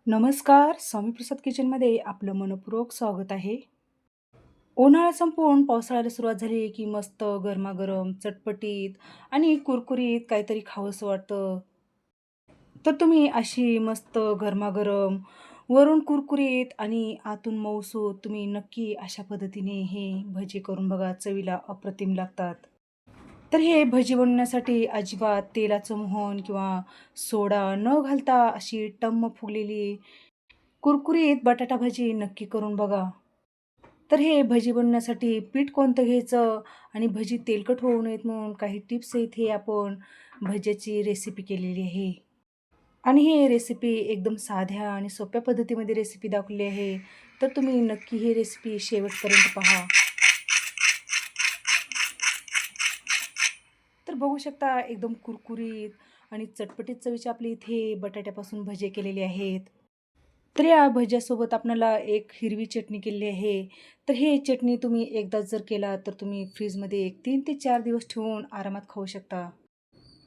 नमस्कार. स्वामी प्रसाद किचनमध्ये आपलं मनःपूर्वक स्वागत आहे. उन्हाळा संपवून पावसाळ्याला सुरुवात झाली, की मस्त गरमागरम, चटपटीत आणि कुरकुरीत काहीतरी खावंसं वाटतं. तर तुम्ही अशी मस्त गरमागरम, वरून कुरकुरीत आणि आतून मऊसूत तुम्ही नक्की अशा पद्धतीने हे भजी करून बघा. चवीला अप्रतिम लागतात. तर हे भजी बनवण्यासाठी अजिबात तेलाचं मोहन किंवा सोडा न घालता अशी टम्म फुगलेली कुरकुरीत बटाटा भजी नक्की करून बघा. तर हे भजी बनवण्यासाठी पीठ कोणतं घ्यायचं आणि भजी तेलकट होऊ नयेत म्हणून काही टिप्स आहेत. हे आपण भज्याची रेसिपी केलेली आहे. आणि ही रेसिपी एकदम साध्या आणि सोप्या पद्धतीमध्ये रेसिपी दाखवली आहे. तर तुम्ही नक्की ही रेसिपी शेवटपर्यंत पहा. तर बघू शकता एकदम कुरकुरीत आणि चटपटीत चवीचे आपले इथे बटाट्यापासून भजे केलेले आहेत. तर या भज्यासोबत आपल्याला एक हिरवी चटणी केलेली आहे. तर ही चटणी तुम्ही एकदाच जर केला तर तुम्ही फ्रीजमध्ये एक 3 ते 4 दिवस ठेवून आरामात खाऊ शकता.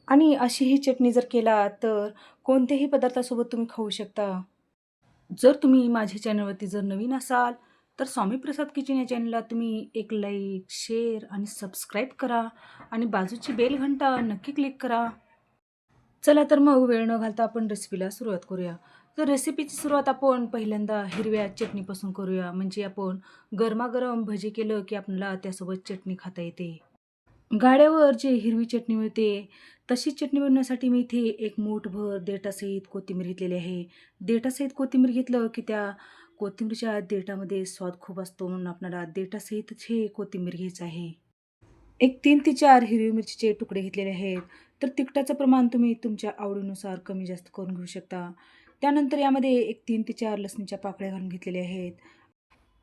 आणि अशी ही चटणी जर केला तर कोणत्याही पदार्थासोबत तुम्ही खाऊ शकता. जर तुम्ही माझ्या चॅनलवरती जर नवीन असाल, तर स्वामी प्रसाद किचन या चॅनलला तुम्ही एक लाईक, शेअर आणि सबस्क्राईब करा आणि बाजूची बेल घंटा नक्की क्लिक करा. चला तर मग वेळ न घालता आपण रेसिपीला सुरुवात करूया. तर रेसिपीची सुरुवात आपण पहिल्यांदा हिरव्या चटणीपासून करूया. म्हणजे आपण गरमागरम भजी केलं की आपल्याला त्यासोबत चटणी खाता येते. गाड्यावर जी हिरवी चटणी मिळते, तशी चटणी बनवण्यासाठी मी इथे एक मूठभर देठासहित कोथिंबीर घेतलेली आहे. देठासहित कोथिंबीर घेतलं की त्या कोथिंबीरच्या देठामध्ये स्वाद खूप असतो म्हणून आपल्याला देठासहितच हे कोथिंबीर घ्यायचं आहे. एक 3 ते 4 हिरवी मिरचीचे तुकडे घेतलेले आहेत. तर तिखटाचं प्रमाण तुम्ही तुमच्या आवडीनुसार कमी जास्त करून घेऊ शकता. त्यानंतर यामध्ये एक 3 ते 4 लसणीच्या पाकळ्या घालून घेतलेल्या आहेत.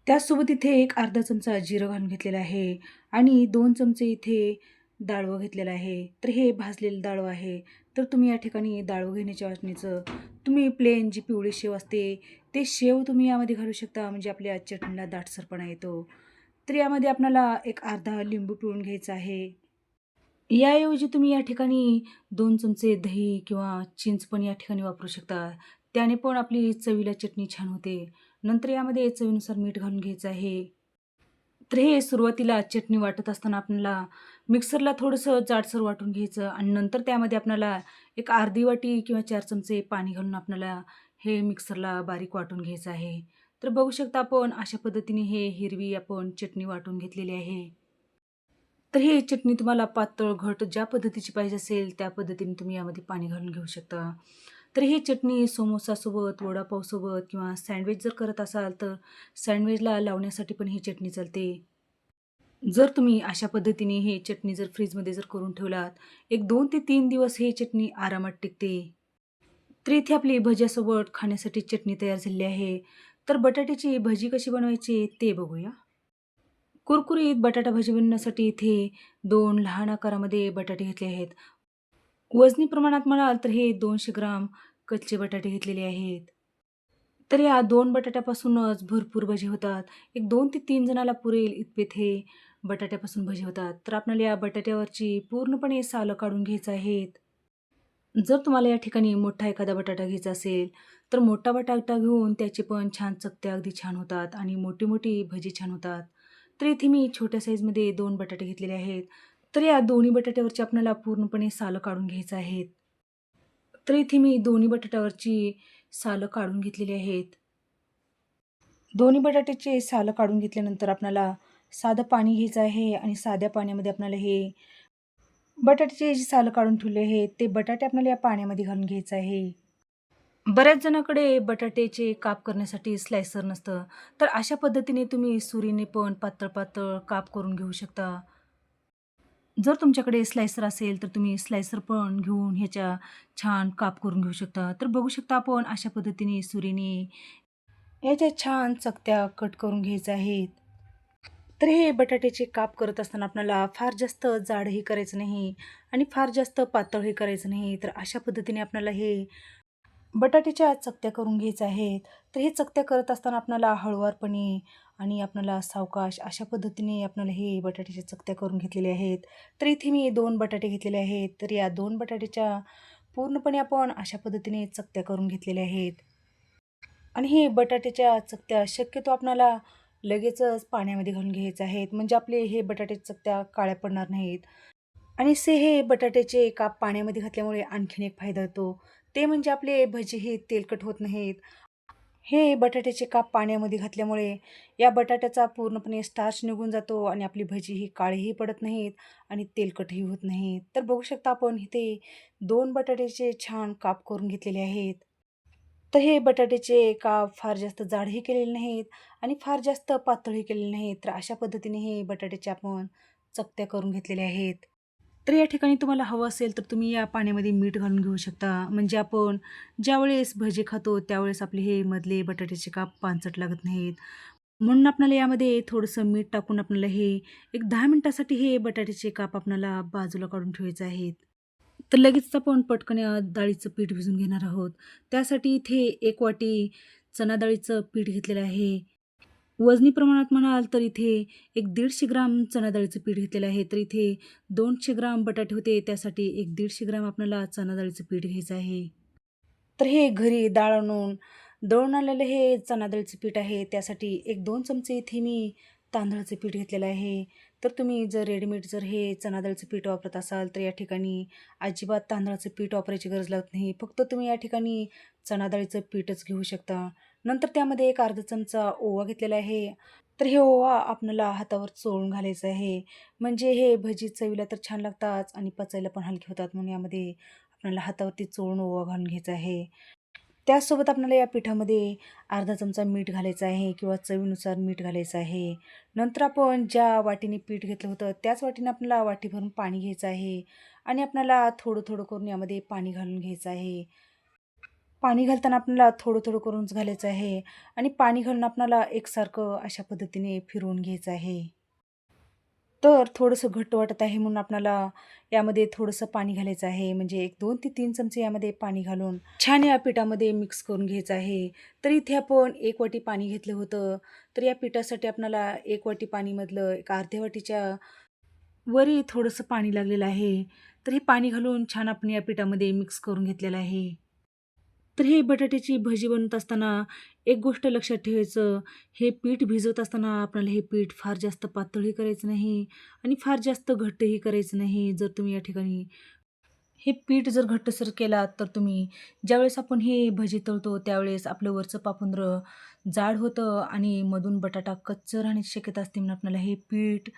त्याचसोबत इथे एक अर्धा चमचा जिरं घालून घेतलेलं आहे आणि 2 चमचे इथे डाळवं घेतलेलं आहे. तर हे भाजलेलं डाळवं आहे. तर तुम्ही या ठिकाणी डाळवं घेण्याच्या वाटणीचं तुम्ही प्लेन जी पिवळी शेव असते, ते शेव तुम्ही यामध्ये घालू शकता म्हणजे आपल्या चटणीला दाटसरपणा येतो. तर यामध्ये आपल्याला एक अर्धा लिंबू पिळून घ्यायचा आहे. याऐवजी तुम्ही या ठिकाणी 2 चमचे दही किंवा चिंच पण या ठिकाणी वापरू शकता. त्याने पण आपली चवीला चटणी छान होते. नंतर यामध्ये चवीनुसार मीठ घालून घ्यायचं आहे. तर हे सुरुवातीला चटणी वाटत असताना आपल्याला मिक्सरला थोडंसं जाडसर वाटून घ्यायचं आणि नंतर त्यामध्ये आपल्याला एक अर्धी वाटी किंवा 4 चमचे पाणी घालून आपल्याला हे मिक्सरला बारीक वाटून घ्यायचं आहे. तर बघू शकता आपण अशा पद्धतीने हे हिरवी आपण चटणी वाटून घेतलेली आहे. तर ही चटणी तुम्हाला पातळ, घट्ट ज्या पद्धतीची पाहिजे असेल, त्या पद्धतीने तुम्ही यामध्ये पाणी घालून घेऊ शकता. तर ही चटणी समोसासोबत, वडापावसोबत किंवा सँडविच जर करत असाल, तर सँडविचला लावण्यासाठी पण ही चटणी चालते. जर तुम्ही अशा पद्धतीने ही चटणी जर फ्रीजमध्ये जर करून ठेवलात, एक 2 ते 3 दिवस ही चटणी आरामात टिकते. तर इथे आपली भज्यासोबत खाण्यासाठी चटणी तयार झालेली आहे. तर बटाट्याची भजी कशी बनवायची ते बघूया. कुरकुरीत बटाटा भजी बनवण्यासाठी इथे 2 लहान आकारामध्ये बटाटे घेतले आहेत. वजनी प्रमाणात म्हणाल तर हे 200 ग्राम कच्चे बटाटे घेतलेले आहेत. तर या 2 बटाट्यापासूनच भरपूर भजी होतात. एक 2 ते 3 जणाला पुरेल इतपत हे बटाट्यापासून भजी होतात. तर आपल्याला या बटाट्यावरची पूर्णपणे सालं काढून घ्यायचं आहेत. जर तुम्हाला या ठिकाणी मोठा एखादा बटाटा घ्यायचा असेल, तर मोठा बटाटा घेऊन त्याचे पण छान चकत्या अगदी छान होतात आणि मोठी-मोठी भजी छान होतात. तर इथे मी छोट्या साईजमध्ये 2 बटाटे घेतलेले आहेत. तर या दोन्ही बटाट्यावरची आपल्याला पूर्णपणे सालं काढून घ्यायचं आहेत. तर इथे मी दोन्ही बटाट्यावरची सालं काढून घेतलेली आहेत. दोन्ही बटाट्याचे सालं काढून घेतल्यानंतर आपल्याला साधं पाणी घ्यायचं आहे आणि साध्या पाण्यामध्ये आपल्याला हे बटाट्याची जी सालं काढून ठेवले आहेत, ते बटाटे आपल्याला या पाण्यामध्ये घालून घ्यायचं आहे. बऱ्याच जणाकडे बटाट्याचे काप करण्यासाठी स्लायसर नसतं. तर अशा पद्धतीने तुम्ही सुरीने पण पातळ-पातळ काप करून घेऊ शकता. जर तुमच्याकडे स्लायसर असेल, तर तुम्ही स्लायसर पण घेऊन ह्याच्या छान काप करून घेऊ शकता. तर बघू शकता आपण अशा पद्धतीने सुरीने याच्या छान चकत्या कट करून घ्यायच्या आहेत. तर हे बटाट्याचे काप करत असताना आपल्याला फार जास्त जाडही करायचं नाही आणि फार जास्त पातळही करायचं नाही. तर अशा पद्धतीने आपल्याला हे बटाट्याच्या चकत्या करून घ्यायच्या आहेत. तर हे चकत्या करत असताना आपल्याला हळुवारपणे आणि आपल्याला सावकाश अशा पद्धतीने आपल्याला हे बटाट्याच्या चकत्या करून घेतलेल्या आहेत. तर इथे मी 2 बटाटे घेतलेले आहेत. तर या 2 बटाट्याच्या पूर्णपणे आपण अशा पद्धतीने चकत्या करून घेतलेल्या आहेत. आणि हे बटाट्याच्या चकत्या शक्यतो आपणाला लगेचच पाण्यामध्ये घालून घ्यायचे आहेत, म्हणजे आपले हे बटाट्याच्या चकत्या काळ्या पडणार नाहीत. आणि हे बटाट्याचे काप पाण्यामध्ये घातल्यामुळे आणखीन एक फायदा होतो, ते म्हणजे आपले भजी हे तेलकट होत नाहीत. हे बटाट्याचे काप पाण्यामध्ये घातल्यामुळे या बटाट्याचा पूर्णपणे स्टार्च निघून जातो आणि आपली भजी ही काळीही पडत नाहीत आणि तेलकटही होत नाहीत. तर बघू शकता आपण इथे 2 बटाट्याचे छान काप करून घेतलेले आहेत. तर हे बटाट्याचे काप फार जास्त जाडही केलेले नाहीत आणि फार जास्त पातळही केलेले नाहीत. तर अशा पद्धतीने हे बटाट्याचे आपण चकत्या करून घेतलेल्या आहेत. तर या ठिकाणी तुम्हाला हवं असेल तर तुम्ही या पाण्यामध्ये मीठ घालून घेऊ शकता. म्हणजे आपण ज्यावेळेस भजी खातो त्यावेळेस आपले हे मधले बटाट्याचे काप पांचट लागत नाहीत. म्हणून आपल्याला यामध्ये थोडंसं मीठ टाकून आपल्याला हे एक 10 मिनिटासाठी हे बटाट्याचे काप आपल्याला बाजूला काढून ठेवायचे आहेत. तर लगेच आपण पटकन डाळीचं पीठ भिजवून घेणार आहोत. त्यासाठी इथे 1 वाटी चणा डाळीचं पीठ घेतलेलं आहे. वजनी प्रमाणात म्हणाल तर इथे एक 150 ग्राम चणा डाळीचं पीठ घेतलेलं आहे. तर इथे 200 ग्राम बटाटे होते, त्यासाठी एक 150 ग्राम आपल्याला चणा डाळीचं पीठ घ्यायचं आहे. तर हे घरी डाळ आणून दळून आणलेलं हे चणा डाळीचं पीठ आहे. त्यासाठी एक 2 चमचे इथे मी तांदळाचं पीठ घेतलेलं आहे. तर तुम्ही जर रेडीमेड जर हे चणा डाळीचं पीठ वापरत असाल तर या ठिकाणी अजिबात तांदळाचं पीठ वापरायची गरज लागत नाही. फक्त तुम्ही या ठिकाणी चणा डाळीचं पीठच घेऊ शकता. नंतर त्यामध्ये एक अर्धा चमचा ओवा घेतलेला आहे. तर हे ओवा आपल्याला हातावर चोळून घालायचं आहे. म्हणजे हे भजी चवीला तर छान लागतात आणि पचायला पण हलके होतात, म्हणून यामध्ये आपल्याला हातावरती चोळून ओवा घालून घ्यायचा आहे. त्याचसोबत आपल्याला या पिठामध्ये अर्धा चमचा मीठ घालायचं आहे किंवा चवीनुसार मीठ घालायचं आहे. नंतर आपण ज्या वाटीने पीठ घेतलं होतं त्याच वाटीने आपल्याला वाटी भरून पाणी घ्यायचं आहे आणि आपल्याला थोडं थोडं करून यामध्ये पाणी घालून घ्यायचं आहे. पाणी घालताना आपल्याला थोडं थोडं करूनच घालायचं आहे आणि पाणी घालून आपल्याला एकसारखं अशा पद्धतीने फिरवून घ्यायचं आहे. तर थोडंसं घट्ट वाटत आहे म्हणून आपल्याला यामध्ये थोडंसं पाणी घालायचं आहे. म्हणजे एक 2 ते 3 चमचे यामध्ये पाणी घालून छान या पिठामध्ये मिक्स करून घ्यायचं आहे. तर इथे आपण 1 वाटी पाणी घेतलं होतं. तर या पिठासाठी आपल्याला 1 वाटी पाणीमधलं एक अर्ध्या वाटीच्या वरी थोडंसं पाणी लागलेलं आहे. तर हे पाणी घालून छान आपण या पिठामध्ये मिक्स करून घेतलेलं आहे. तर हे बटाट्याची भजी बनवत असताना एक गोष्ट लक्षात ठेवायचं, हे पीठ भिजवत असताना आपल्याला हे पीठ फार जास्त पातळही करायचं नाही आणि फार जास्त घट्टही करायचं नाही. जर तुम्ही या ठिकाणी हे पीठ जर घट्टसर केलात तर तुम्ही ज्यावेळेस आपण हे भजी तळतो त्यावेळेस आपलं वरचं पापुंद्र जाड होतं आणि मधून बटाटा कच्चं राहण्याची शक्यता असते. म्हणून आपल्याला हे पीठ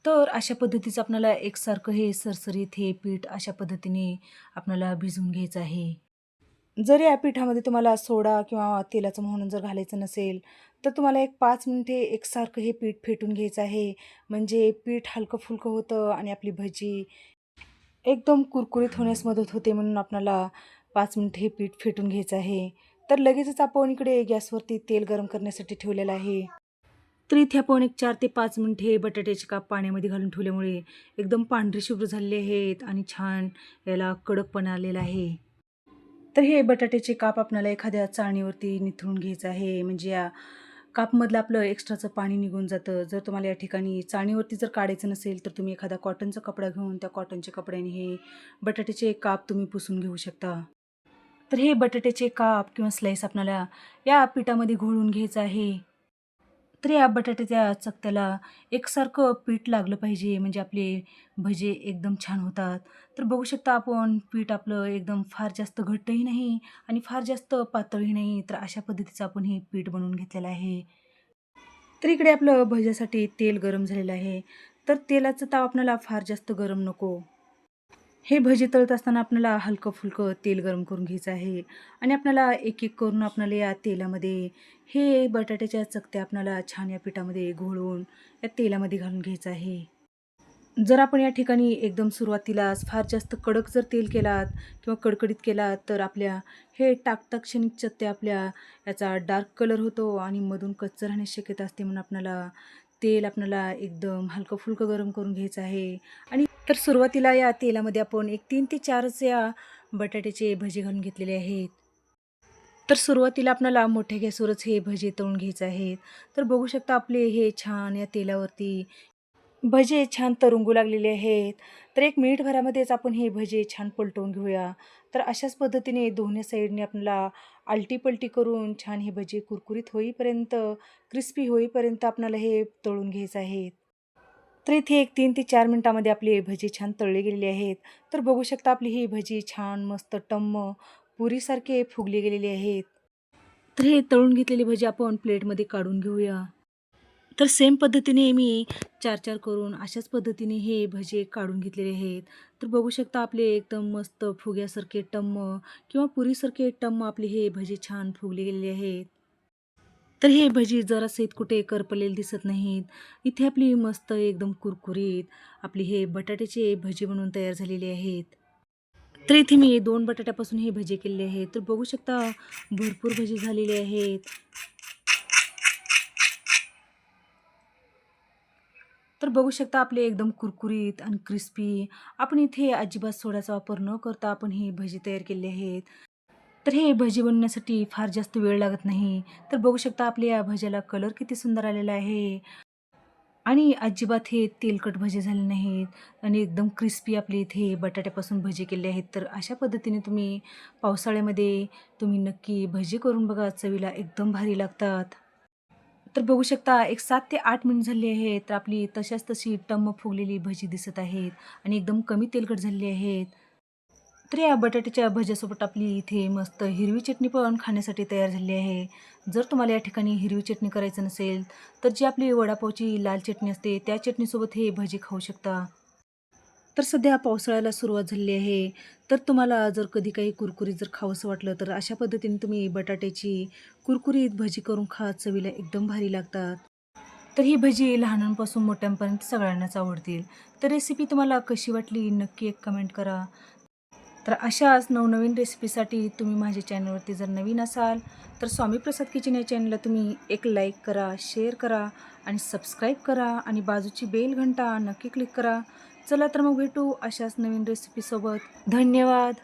तर अशा पद्धतीचं आपल्याला एकसारखं हे सरसरीत हे पीठ अशा पद्धतीने आपल्याला भिजवून घ्यायचं आहे. जर या पिठामध्ये तुम्हाला सोडा किंवा तेलाचं मोहन जर घालायचं नसेल, तर तुम्हाला एक 5 मिनिटे एकसारखं हे पीठ फेटून घ्यायचं आहे. म्हणजे पीठ हलकं-फुलकं होतं आणि आपली भजी एकदम कुरकुरीत होण्यास मदत होते. म्हणून आपल्याला 5 मिनिट हे पीठ फेटून घ्यायचं आहे. तर लगेचच आपण इकडे गॅसवरती तेल गरम करण्यासाठी ठेवलेलं आहे. तर इथे आपण एक 4 ते 5 मिनिट हे बटाट्याचे काप पाण्यामध्ये घालून ठेवल्यामुळे एकदम पांढरे शुभ्र झालेले आहेत आणि छान याला कडकपणा आलेला आहे. तर हे बटाट्याचे काप आपल्याला एखाद्या चाळणीवरती निथळून घ्यायचं आहे. म्हणजे या कापमधलं आपलं एक्स्ट्राचं पाणी निघून जातं. जर तुम्हाला या ठिकाणी चाळणीवरती जर काढायचं नसेल, तर तुम्ही एखादा कॉटनचा कपडा घेऊन त्या कॉटनच्या कपड्याने हे बटाट्याचे काप तुम्ही पुसून घेऊ शकता. तर हे बटाट्याचे काप किंवा स्लाईस आपल्याला या पिठामध्ये घोळून घ्यायचं आहे. तर या बटाट्याच्या चकत्याला एकसारखं पीठ लागलं पाहिजे, म्हणजे आपले भजे एकदम छान होतात. तर बघू शकता आपण पीठ आपलं एकदम फार जास्त घट्टही नाही आणि फार जास्त पातळही नाही. तर अशा पद्धतीचं आपण हे पीठ बनवून घेतलेलं आहे. तर इकडे आपलं भज्यासाठी तेल गरम झालेलं आहे. तर तेलाचा ताव आपल्याला फार जास्त गरम नको. हे भजी तळत असताना आपल्याला हलकं-फुलकं तेल गरम करून घ्यायचं आहे आणि आपल्याला एक-एक करून आपल्याला या तेलामध्ये हे बटाट्याच्या चकत्या आपल्याला छान या पिठामध्ये घोळवून या तेलामध्ये घालून घ्यायचं आहे. जर आपण या ठिकाणी एकदम सुरुवातीलाच फार जास्त कडक जर तेल केलात किंवा कडकडीत केलात, तर आपल्या हे टाकता क्षणिक चकत्या आपल्या याचा डार्क कलर होतो आणि मधून कच्चं राहण्याची शक्यता असते. म्हणून आपल्याला एकदम हलकं-फुलकं गरम करून घ्यायचं आहे आणि तर सुरुवातीला या तेलामध्ये आपण एक 3 ते 4च या बटाट्याचे भजी घालून घेतलेले आहेत. तर सुरुवातीला आपल्याला मोठ्या गॅसवरच हे भजी तळून घ्यायचे आहेत. तर बघू शकता आपले हे छान या तेलावरती भजे छान तरंगू लागलेले आहेत. तर 1 मिनिटभरामध्येच आपण हे भजे छान पलटवून घेऊया. तर अशाच पद्धतीने दोन्ही साईडने आपल्याला आलटी-पलटी करून छान हे भजे कुरकुरीत होईपर्यंत, क्रिस्पी होईपर्यंत आपल्याला हे तळून घ्यायचं आहे. तर इथे एक 3 ते 4 मिनिटामध्ये आपले भजी छान तळले गेलेले आहेत. तर बघू शकता आपली ही भजी छान मस्त टम्म पुरीसारखे फुगले गेलेले आहेत. तर हे तळून घेतलेली भजी आपण प्लेटमध्ये काढून घेऊया. तर सेम पद्धतीने मी 4-4 करून अशाच पद्धतीने हे भजे काढून घेतलेले आहेत. तर बघू शकता आपले एकदम मस्त फुग्यासारखे टम्म किंवा पुरीसारखे टम्म आपले हे भजे छान फुगले गेलेले आहेत. तर हे भजी जरासे कुठे करपलेले दिसत नाहीत. इथे आपली मस्त एकदम कुरकुरीत आपली हे बटाट्याचे भजी बनवून तयार झालेले आहेत. तर इथे मी 2 बटाट्यापासून हे भजी केलेले आहेत. तर बघू शकता भरपूर भजी झालेले आहेत. तर बघू शकता आपले एकदम कुरकुरीत आणि क्रिस्पी आपण इथे अजिबात सोड्याचा वापर न करता आपण हे भजी तयार केले आहेत. तर हे भजी बनवण्यासाठी फार जास्त वेळ लागत नाही. तर बघू शकता आपल्या या भज्याला कलर किती सुंदर आलेला आहे आणि अजिबात हे तेलकट भजे झाले नाहीत आणि एकदम क्रिस्पी आपले इथे बटाट्यापासून भजी केले आहेत. तर अशा पद्धतीने तुम्ही पावसाळ्यामध्ये तुम्ही नक्की भजी करून बघा. चवीला एकदम भारी लागतात. तर बघू शकता एक 7 ते 8 मिनिट झाले आहेत. तर आपली तशाच तशी टम्म फुगलेली भजी दिसत आहेत आणि एकदम कमी तेलकट झालेली आहेत. तर या बटाट्याच्या भज्यासोबत आपली इथे मस्त हिरवी चटणी पण खाण्यासाठी तयार झाली आहे. जर तुम्हाला या ठिकाणी हिरवी चटणी करायचं नसेल, तर जी आपली वडापावची लाल चटणी असते, त्या चटणीसोबत हे भजी खाऊ शकता. तर सध्या पावसाळ्याला सुरुवात झालेली आहे. तर तुम्हाला जर कधी काही कुरकुरीत जर खावंसं वाटलं, तर अशा पद्धतीने तुम्ही बटाट्याची कुरकुरीत भजी करून खा. चवीला एकदम भारी लागतात. तर ही भजी लहानांपासून मोठ्यांपर्यंत सगळ्यांनाच आवडतील. तर रेसिपी तुम्हाला कशी वाटली नक्की एक कमेंट करा. तर अशाच नवनवीन रेसिपीसाठी तुम्ही माझ्या चॅनलवरती जर नवीन असाल, तर स्वामी प्रसाद किचन या चॅनलला तुम्ही एक लाईक करा, शेअर करा आणि सबस्क्राईब करा आणि बाजूची बेल घंटा नक्की क्लिक करा. चला तर मग भेटू अशाच नवीन रेसिपीसोबत. धन्यवाद.